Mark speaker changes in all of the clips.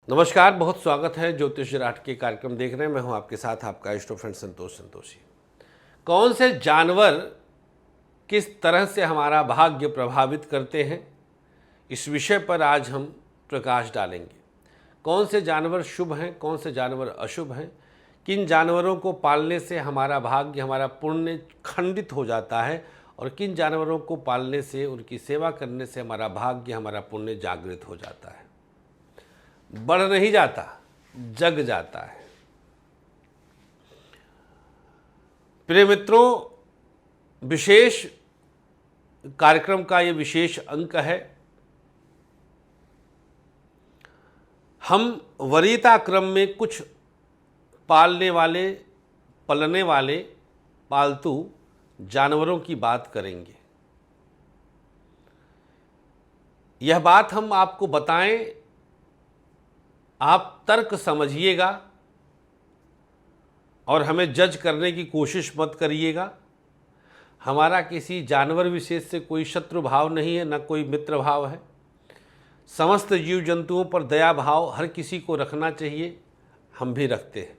Speaker 1: नमस्कार, बहुत स्वागत है ज्योतिष राट के कार्यक्रम देख रहे हैं। मैं हूं आपके साथ आपका इष्ट फ्रेंड संतोषी। कौन से जानवर किस तरह से हमारा भाग्य प्रभावित करते हैं, इस विषय पर आज हम प्रकाश डालेंगे। कौन से जानवर शुभ हैं, कौन से जानवर अशुभ हैं, किन जानवरों को पालने से हमारा भाग्य, हमारा पुण्य खंडित हो जाता है और किन जानवरों को पालने से, उनकी सेवा करने से हमारा भाग्य, हमारा पुण्य जागृत हो जाता है, बढ़ नहीं जाता, जग जाता है। प्रिय मित्रों, विशेष कार्यक्रम का ये विशेष अंक है। हम वरीयता क्रम में कुछ पालने वाले, पलने वाले पालतू जानवरों की बात करेंगे। यह बात हम आपको बताएं, आप तर्क समझिएगा और हमें जज करने की कोशिश मत करिएगा। हमारा किसी जानवर विशेष से कोई शत्रु भाव नहीं है, न कोई मित्र भाव है। समस्त जीव जंतुओं पर दया भाव हर किसी को रखना चाहिए। हम भी रखते हैं,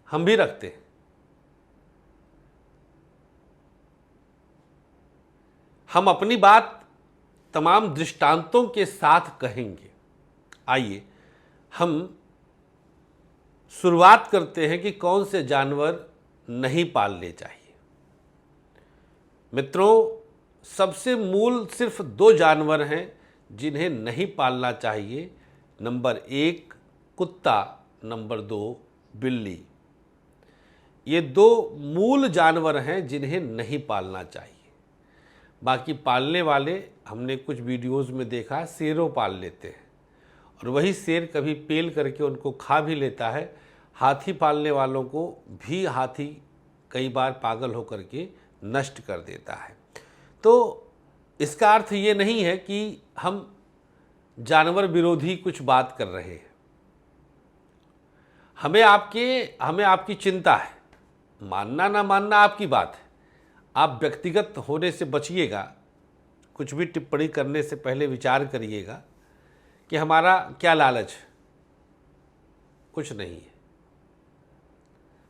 Speaker 1: हम भी रखते हैं। हम अपनी बात तमाम दृष्टांतों के साथ कहेंगे। आइए हम शुरुआत करते हैं कि कौन से जानवर नहीं पालने चाहिए। मित्रों, सबसे मूल सिर्फ दो जानवर हैं जिन्हें नहीं पालना चाहिए। नंबर 1 कुत्ता, नंबर 2 बिल्ली। ये दो मूल जानवर हैं जिन्हें नहीं पालना चाहिए। बाकी पालने वाले हमने कुछ वीडियोस में देखा, शेरों पाल लेते हैं और वही शेर कभी पेल करके उनको खा भी लेता है। हाथी पालने वालों को भी हाथी कई बार पागल होकर के नष्ट कर देता है। तो इसका अर्थ ये नहीं है कि हम जानवर विरोधी कुछ बात कर रहे हैं। हमें आपकी चिंता है, मानना ना मानना आपकी बात है। आप व्यक्तिगत होने से बचिएगा। कुछ भी टिप्पणी करने से पहले विचार करिएगा कि हमारा क्या लालच है। कुछ नहीं है,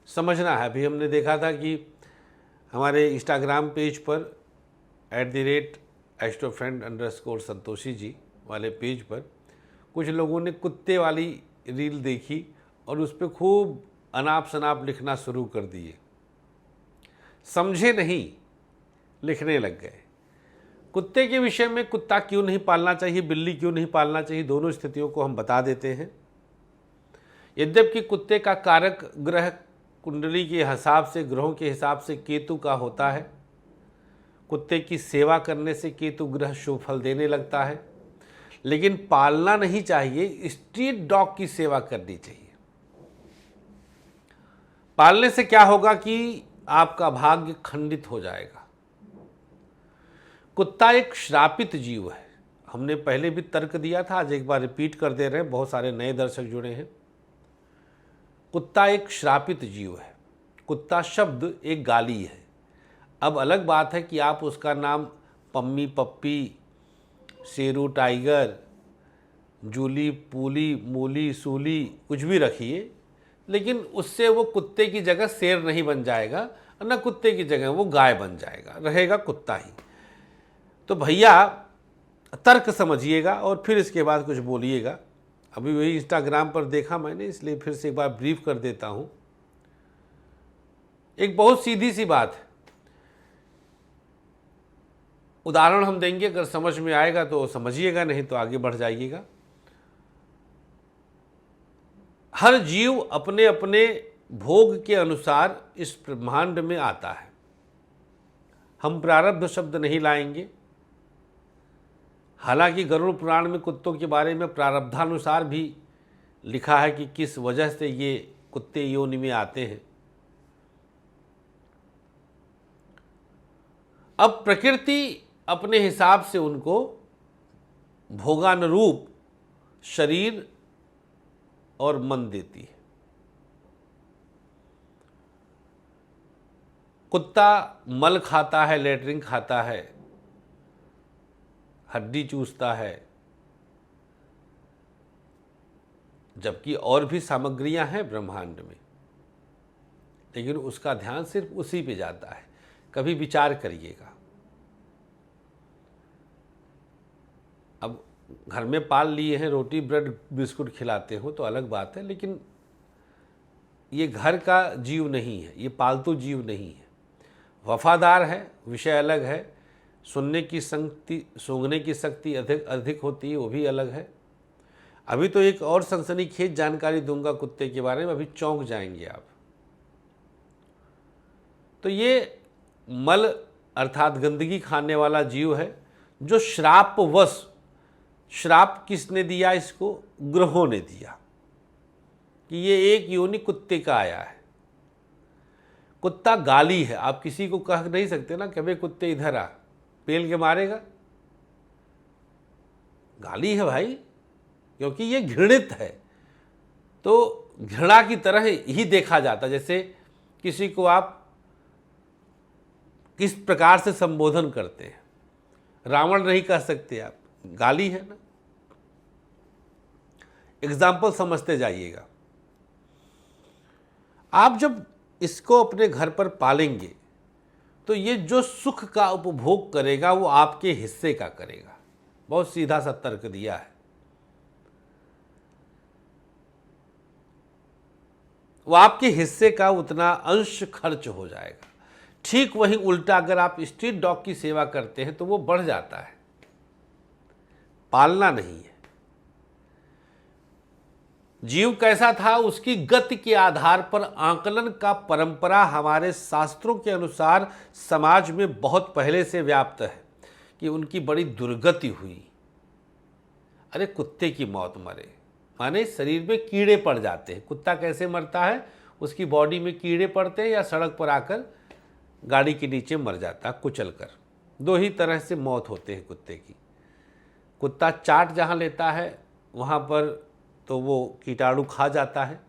Speaker 1: समझना है। अभी हमने देखा था कि हमारे इंस्टाग्राम पेज पर @astrofriend_संतोषी जी वाले पेज पर कुछ लोगों ने कुत्ते वाली रील देखी और उस पर खूब अनाप शनाप लिखना शुरू कर दिए। समझे नहीं, लिखने लग गए। कुत्ते के विषय में कुत्ता क्यों नहीं पालना चाहिए, बिल्ली क्यों नहीं पालना चाहिए, दोनों स्थितियों को हम बता देते हैं। यद्यपि कुत्ते का कारक ग्रह कुंडली के हिसाब से, ग्रहों के हिसाब से केतु का होता है। कुत्ते की सेवा करने से केतु ग्रह शुभ फल देने लगता है, लेकिन पालना नहीं चाहिए। स्ट्रीट डॉग की सेवा करनी चाहिए। पालने से क्या होगा कि आपका भाग्य खंडित हो जाएगा। कुत्ता एक श्रापित जीव है। हमने पहले भी तर्क दिया था, आज एक बार रिपीट कर दे रहे हैं, बहुत सारे नए दर्शक जुड़े हैं। कुत्ता एक श्रापित जीव है। कुत्ता शब्द एक गाली है। अब अलग बात है कि आप उसका नाम पम्मी, पप्पी, शेरू, टाइगर, जूली, पूली, मूली, सूली कुछ भी रखिए, लेकिन उससे वो कुत्ते की जगह शेर नहीं बन जाएगा और न कुत्ते की जगह वो गाय बन जाएगा, रहेगा कुत्ता ही। तो भैया तर्क समझिएगा और फिर इसके बाद कुछ बोलिएगा। अभी वही इंस्टाग्राम पर देखा मैंने, इसलिए फिर से एक बार ब्रीफ कर देता हूँ। एक बहुत सीधी सी बात है, उदाहरण हम देंगे, अगर समझ में आएगा तो समझिएगा, नहीं तो आगे बढ़ जाइएगा। हर जीव अपने अपने भोग के अनुसार इस ब्रह्मांड में आता है। हम प्रारब्ध शब्द नहीं लाएंगे। हालांकि गरुड़ पुराण में कुत्तों के बारे में प्रारब्धानुसार भी लिखा है कि किस वजह से ये कुत्ते योनि में आते हैं। अब प्रकृति अपने हिसाब से उनको भोगानुरूप शरीर और मन देती है। कुत्ता मल खाता है, लेटरिन खाता है, हड्डी चूसता है, जबकि और भी सामग्रियां हैं ब्रह्मांड में, लेकिन उसका ध्यान सिर्फ उसी पे जाता है। कभी विचार करिएगा, अब घर में पाल लिए हैं, रोटी ब्रेड बिस्कुट खिलाते हो तो अलग बात है, लेकिन ये घर का जीव नहीं है, ये पालतू जीव नहीं है। वफादार है, विषय अलग है। सुनने की शक्ति, सूंघने की शक्ति अधिक अधिक होती है, वो भी अलग है। अभी तो एक और सनसनीखेज जानकारी दूंगा कुत्ते के बारे में, अभी चौंक जाएंगे आप। तो ये मल अर्थात गंदगी खाने वाला जीव है, जो श्रापवश, श्राप किसने दिया इसको? ग्रहों ने दिया कि ये एक योनि कुत्ते का आया है। कुत्ता गाली है, आप किसी को कह नहीं सकते ना कभी कुत्ते इधर आ, पेल के मारेगा। गाली है भाई, क्योंकि ये घृणित है, तो घृणा की तरह ही देखा जाता। जैसे किसी को आप किस प्रकार से संबोधन करते हैं, रावण नहीं कह सकते आप, गाली है ना। एग्जाम्पल समझते जाइएगा। आप जब इसको अपने घर पर पालेंगे तो ये जो सुख का उपभोग करेगा वो आपके हिस्से का करेगा। बहुत सीधा सा तर्क दिया है। वो आपके हिस्से का उतना अंश खर्च हो जाएगा। ठीक वहीं उल्टा अगर आप स्ट्रीट डॉग की सेवा करते हैं तो वो बढ़ जाता है। पालना नहीं है। जीव कैसा था उसकी गति के आधार पर आकलन का परंपरा हमारे शास्त्रों के अनुसार समाज में बहुत पहले से व्याप्त है कि उनकी बड़ी दुर्गति हुई। अरे कुत्ते की मौत मरे माने शरीर में कीड़े पड़ जाते हैं। कुत्ता कैसे मरता है? उसकी बॉडी में कीड़े पड़ते हैं या सड़क पर आकर गाड़ी के नीचे मर जाता है कुचल कर। दो ही तरह से मौत होते हैं कुत्ते की। कुत्ता चाट जहाँ लेता है वहाँ पर तो वो कीटाणु खा जाता है,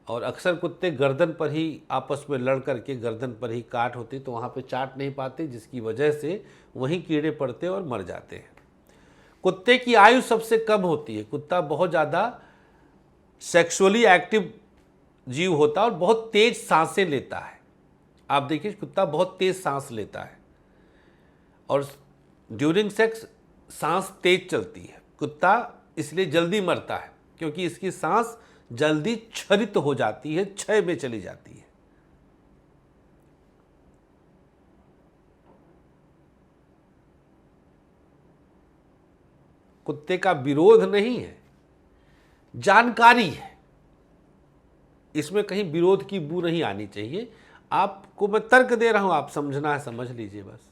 Speaker 1: और अक्सर कुत्ते गर्दन पर ही आपस में लड़ करके गर्दन पर ही काट होती तो वहाँ पे चाट नहीं पाते, जिसकी वजह से वहीं कीड़े पड़ते और मर जाते हैं। कुत्ते की आयु सबसे कम होती है। कुत्ता बहुत ज़्यादा सेक्सुअली एक्टिव जीव होता है और बहुत तेज सांसें लेता है। आप देखिए कुत्ता बहुत तेज सांस लेता है और ड्यूरिंग सेक्स सांस तेज चलती है। कुत्ता इसलिए जल्दी मरता है क्योंकि इसकी सांस जल्दी क्षरित हो जाती है, क्षय में चली जाती है। कुत्ते का विरोध नहीं है, जानकारी है। इसमें कहीं विरोध की बू नहीं आनी चाहिए। आपको मैं तर्क दे रहा हूं, आप समझना है समझ लीजिए बस।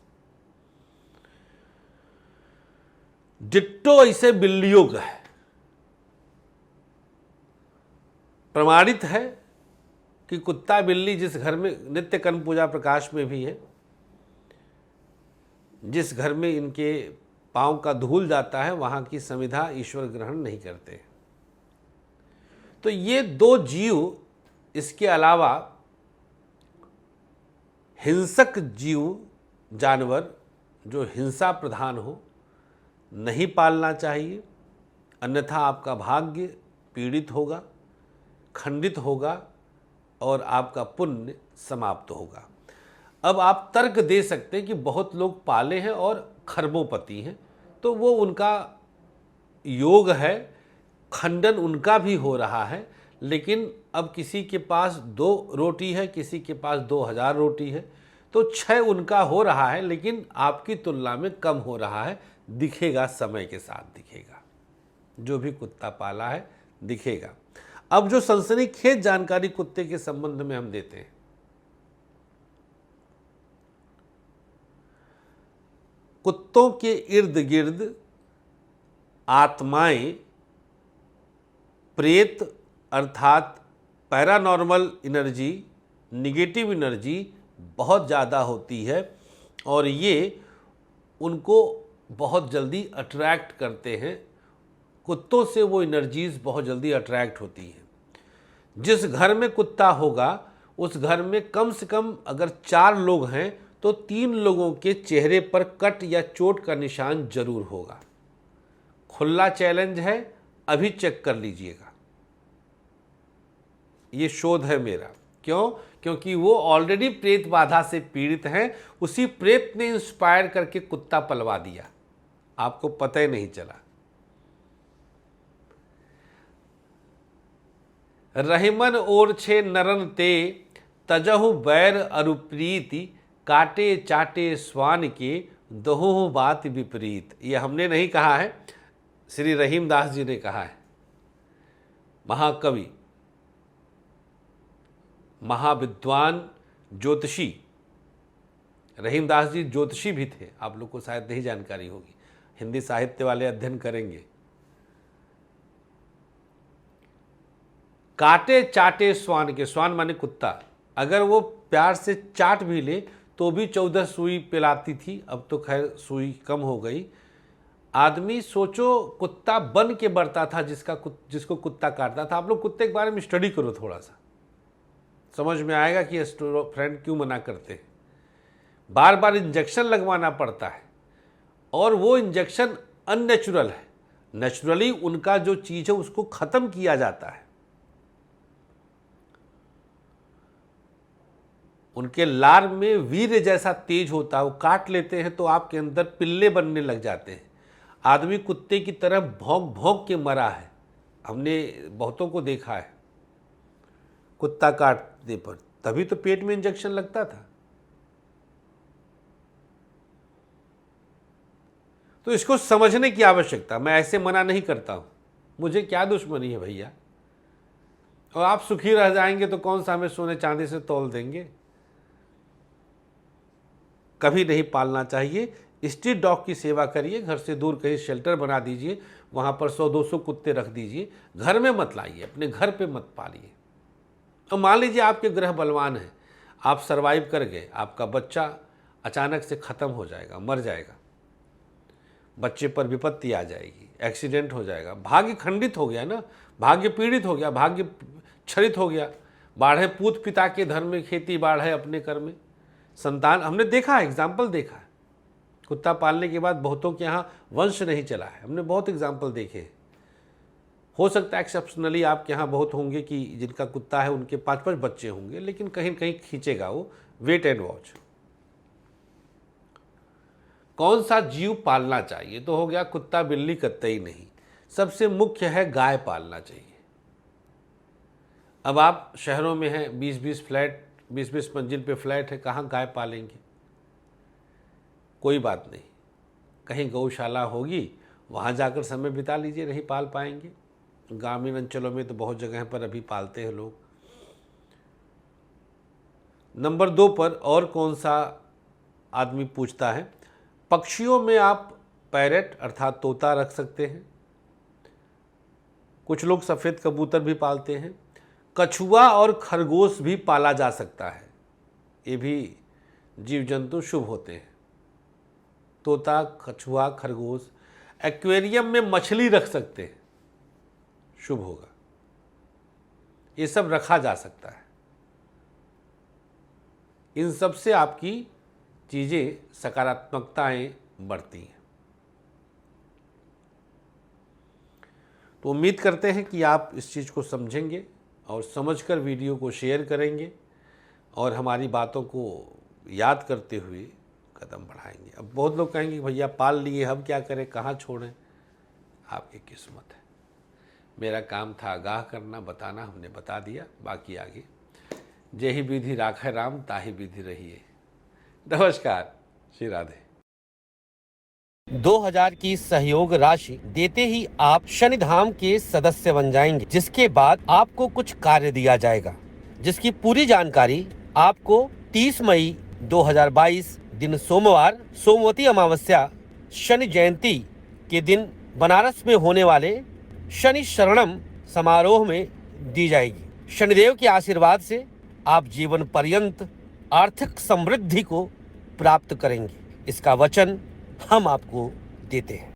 Speaker 1: डिट्टो इसे बिल्लियों का है। प्रमाणित है कि कुत्ता बिल्ली जिस घर में नित्य कर्म पूजा प्रकाश में भी है, जिस घर में इनके पांव का धूल जाता है वहां की संविधा ईश्वर ग्रहण नहीं करते। तो ये दो जीव, इसके अलावा हिंसक जीव जानवर जो हिंसा प्रधान हो नहीं पालना चाहिए, अन्यथा आपका भाग्य पीड़ित होगा, खंडित होगा और आपका पुण्य समाप्त होगा। अब आप तर्क दे सकते हैं कि बहुत लोग पाले हैं और खरबोपति हैं, तो वो उनका योग है, खंडन उनका भी हो रहा है। लेकिन अब किसी के पास 2 रोटी है, किसी के पास 2000 रोटी है, तो क्षय उनका हो रहा है, लेकिन आपकी तुलना में कम हो रहा है। दिखेगा, समय के साथ दिखेगा। जो भी कुत्ता पाला है दिखेगा। अब जो सनसनीखेज जानकारी कुत्ते के संबंध में हम देते हैं, कुत्तों के इर्द गिर्द आत्माएं, प्रेत अर्थात पैरानॉर्मल एनर्जी, निगेटिव एनर्जी बहुत ज़्यादा होती है और ये उनको बहुत जल्दी अट्रैक्ट करते हैं। कुत्तों से वो एनर्जीज बहुत जल्दी अट्रैक्ट होती हैं। जिस घर में कुत्ता होगा उस घर में कम से कम अगर 4 लोग हैं तो 3 लोगों के चेहरे पर कट या चोट का निशान जरूर होगा। खुला चैलेंज है, अभी चेक कर लीजिएगा। ये शोध है मेरा। क्यों? क्योंकि वो ऑलरेडी प्रेत बाधा से पीड़ित हैं, उसी प्रेत ने इंस्पायर करके कुत्ता पलवा दिया, आपको पता ही नहीं चला। रहिमन ओरछे नरन ते तजहु बैर अरुप्रीति, काटे चाटे स्वान के दहुहु बात विपरीत। ये हमने नहीं कहा है, श्री रहीमदास जी ने कहा है, महाकवि, महाविद्वान, ज्योतिषी। रहीमदास जी ज्योतिषी भी थे, आप लोग को शायद नहीं जानकारी होगी, हिंदी साहित्य वाले अध्ययन करेंगे। काटे चाटे स्वान के, स्वान माने कुत्ता, अगर वो प्यार से चाट भी ले तो भी 14 सुई पिलाती थी, अब तो खैर सुई कम हो गई। आदमी सोचो कुत्ता बन के बढ़ता था, जिसको कुत्ता काटता था। आप लोग कुत्ते के बारे में स्टडी करो थोड़ा सा, समझ में आएगा कि फ्रेंड क्यों मना करते हैं। बार बार इंजेक्शन लगवाना पड़ता है और वो इंजेक्शन अननेचुरल है, नेचुरली उनका जो चीज़ है उसको ख़त्म किया जाता है। उनके लार में वीर्य जैसा तेज होता है, वो काट लेते हैं तो आपके अंदर पिल्ले बनने लग जाते हैं। आदमी कुत्ते की तरह भौंक भौंक के मरा है, हमने बहुतों को देखा है कुत्ता काटने पर, तभी तो पेट में इंजेक्शन लगता था। तो इसको समझने की आवश्यकता, मैं ऐसे मना नहीं करता हूं, मुझे क्या दुश्मनी है भैया, और आप सुखी रह जाएंगे तो कौन सा हमें सोने चांदी से तौल देंगे। कभी नहीं पालना चाहिए। स्ट्रीट डॉग की सेवा करिए, घर से दूर कहीं शेल्टर बना दीजिए, वहाँ पर 100-200 कुत्ते रख दीजिए, घर में मत लाइए, अपने घर पे मत पालिए। और मान लीजिए आपके ग्रह बलवान है, आप सरवाइव कर गए, आपका बच्चा अचानक से ख़त्म हो जाएगा, मर जाएगा, बच्चे पर विपत्ति आ जाएगी, एक्सीडेंट हो जाएगा, भाग्य खंडित हो गया ना, भाग्य पीड़ित हो गया, भाग्य क्षरित हो गया। बाढ़े पूत पिता के धर्म में, खेती बाढ़े अपने कर में, संतान, हमने देखा है, एग्जाम्पल देखा है। कुत्ता पालने के बाद बहुतों के यहाँ वंश नहीं चला है, हमने बहुत एग्जाम्पल देखे हैं। हो सकता है एक्सेप्शनली आपके यहाँ बहुत होंगे कि जिनका कुत्ता है उनके 5-5 बच्चे होंगे, लेकिन कहीं कहीं खींचेगा वो, वेट एंड वॉच। कौन सा जीव पालना चाहिए, तो हो गया कुत्ता बिल्ली कतई नहीं, सबसे मुख्य है गाय पालना चाहिए। अब आप शहरों में हैं, 20-20 फ्लैट, 20-20 मंजिल पे फ्लैट है, कहाँ गाय पालेंगे। कोई बात नहीं, कहीं गौशाला होगी, वहाँ जाकर समय बिता लीजिए, नहीं पाल पाएंगे। ग्रामीण अंचलों में तो बहुत जगह पर अभी पालते हैं लोग। नंबर 2 पर और कौन सा आदमी पूछता है, पक्षियों में आप पैरेट अर्थात तोता रख सकते हैं, कुछ लोग सफ़ेद कबूतर भी पालते हैं, कछुआ और खरगोश भी पाला जा सकता है, ये भी जीव जंतु शुभ होते हैं। तोता, कछुआ, खरगोश, एक्वेरियम में मछली रख सकते हैं, शुभ होगा, ये सब रखा जा सकता है। इन सब से आपकी चीज़ें, सकारात्मकताएं बढ़ती हैं। तो उम्मीद करते हैं कि आप इस चीज़ को समझेंगे और समझकर वीडियो को शेयर करेंगे और हमारी बातों को याद करते हुए कदम बढ़ाएंगे। अब बहुत लोग कहेंगे कि भैया पाल लिए, हम क्या करें, कहाँ छोड़ें, आपकी किस्मत है। मेरा काम था आगाह करना, बताना, हमने बता दिया, बाकी आगे जेहि विधि राखै राम ताहि विधि रहिए। नमस्कार, श्री राधे।
Speaker 2: 2000 की सहयोग राशि देते ही आप शनिधाम के सदस्य बन जाएंगे, जिसके बाद आपको कुछ कार्य दिया जाएगा, जिसकी पूरी जानकारी आपको 30 मई 2022 दिन सोमवार, सोमवती अमावस्या, शनि जयंती के दिन बनारस में होने वाले शनि शरणम समारोह में दी जाएगी। शनिदेव के आशीर्वाद से आप जीवन पर्यंत आर्थिक समृद्धि को प्राप्त करेंगे, इसका वचन हम आपको देते हैं।